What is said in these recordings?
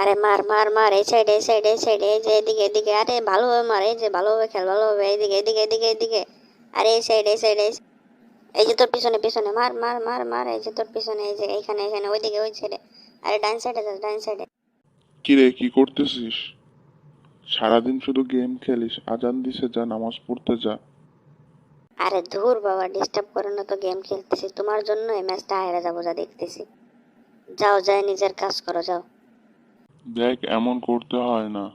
আরে মার মার মার, এই সাইডে এই সাইডে এই সাইডে, এই যে এদিকে এদিকে, আরে ভালোভাবে মার, এই যে ভালোভাবে খেল, ভালোভাবে এইদিকে এদিকে এদিকে এদিকে, আরে এই সাইডে এই সাইডে, এই যে তোর পিছনে পিছনে, মার মার মার মার, এই যে তোর পিছনে, এই যে এইখানে এখানে, ওইদিকে ওই সাইডে, আরে ডাইন সাইডে যা, ডাইন সাইডে। কিরে, কি করতেছিস? সারাদিন শুধু গেম খেলিস, আজান দিছে, যা নামাজ পড়তে যা। আরে ধুর বাবা, ডিস্টার্ব করো না তো, গেম খেলতেছি তোমার জন্য, এই ম্যাচটা হারা যাবো যা দেখতেছি। যাও, যাই নিজের কাজ করো, যাও। দেখ, এমন করতে হয় না।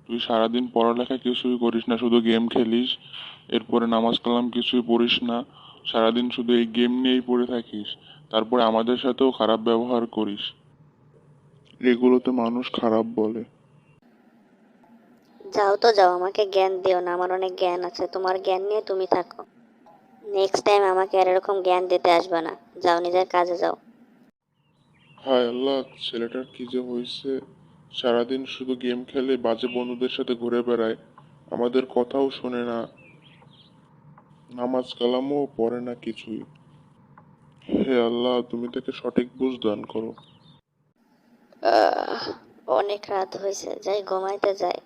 তুই সারাদিন পড়ালেখা কিছুই করিস না, শুধু গেম খেলিস। এরপরে নামাজ কালাম কিছুই পড়িস না। সারাদিন শুধু এই গেম নিয়েই পড়ে থাকিস। তারপরে আমাদের সাথেও খারাপ ব্যবহার করিস। এগুলোতে মানুষ খারাপ বলে। যাও তো যাও, আমাকে জ্ঞান দিও না, আমার অনেক জ্ঞান আছে, তোমার জ্ঞান নিয়ে তুমি থাকো। নেক্সট টাইম আমাকে আর এরকম জ্ঞান দিতে আসবে না। যাও, নিজের কাজে যাও। হায় আল্লাহ, ছেলেটার কি যে হয়েছে! সারাদিন শুধু গেম খেলে, বাজে বন্ধুদের সাথে ঘুরে বেড়ায়, আমাদের কথাও শোনে না, নামাজ কালামও পড়ে না কিছুই। হে আল্লাহ, তুমি তাকে সঠিক বুঝ দান করো। আহ, অনেক রাত হয়েছে, যাই ঘুমাইতে যাই।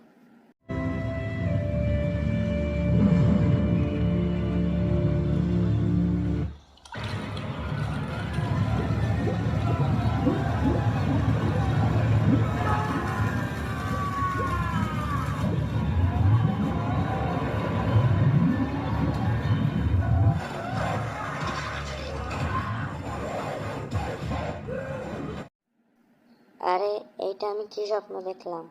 আরে, এইটা আমি কি স্বপ্ন দেখলাম?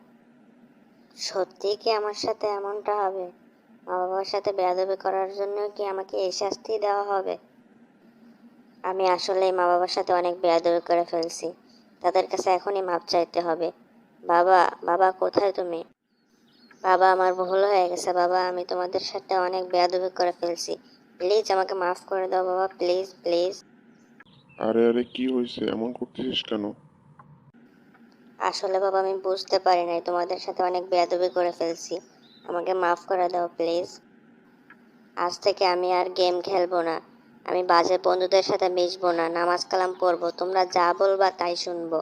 সত্যি কি আমার সাথে এমনটা হবে? মা বাবার সাথে বেয়াদবি করার জন্য কি আমাকে এই শাস্তি দেওয়া হবে? আমি আসলেই মা বাবার সাথে অনেক বেয়াদবি করে ফেলছি। তাদের কাছে এখনই মাপ চাইতে হবে। বাবা, বাবা কোথায় তুমি? বাবা, আমার ভুল হয়ে গেছে বাবা, আমি তোমাদের সাথে অনেক বেয়াদবি করে ফেলছি। প্লিজ আমাকে মাফ করে দাও বাবা, প্লিজ প্লিজ। আরে আরে, কি হয়েছে? এমন করতেছিস কেন? আসলে বাবা, আমি বুঝতে পারি নাই, তোমাদের সাথে অনেক বেয়াদবি করে ফেলছি। আমাকে মাফ করে দাও প্লিজ। আজ থেকে আমি আর গেম খেলবো না, আমি বাজে বন্ধুদের সাথে মিশবো না, নামাজ কালাম পড়বো, তোমরা যা বলবা তাই শুনবো।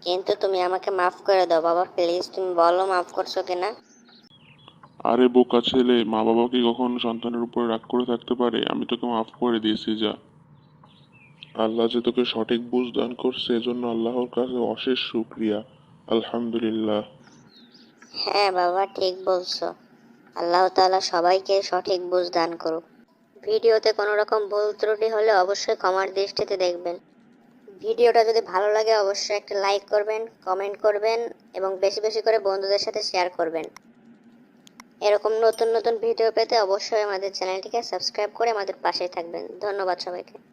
কিন্তু তুমি আমাকে মাফ করে দাও বাবা, প্লিজ, তুমি বলো মাফ করছো কিনা। আরে বোকা ছেলে, মা বাবা কি কখনো সন্তানের উপর রাগ করে থাকতে পারে? আমি তোকে মাফ করে দিয়েছি, যা। আল্লাহ যে তোকে সঠিক বুঝ দান করছে, এজন্য আল্লাহর কাছে অশেষ শুকরিয়া। আলহামদুলিল্লাহ। হ্যাঁ বাবা, ঠিক বলছো। আল্লাহ তাআলা সবাইকে সঠিক বুঝ দান করুক। ভিডিওতে কোনো রকম ভুল ত্রুটি হলে অবশ্যই ক্ষমার দৃষ্টিতে দেখবেন। ভিডিওটা যদি ভালো লাগে অবশ্যই একটা লাইক করবেন, কমেন্ট করবেন এবং বেশি বেশি করে বন্ধুদের সাথে শেয়ার করবেন। এরকম নতুন নতুন ভিডিও পেতে অবশ্যই আমাদের চ্যানেলটিকে সাবস্ক্রাইব করে আমাদের পাশে থাকবেন। ধন্যবাদ সবাইকে।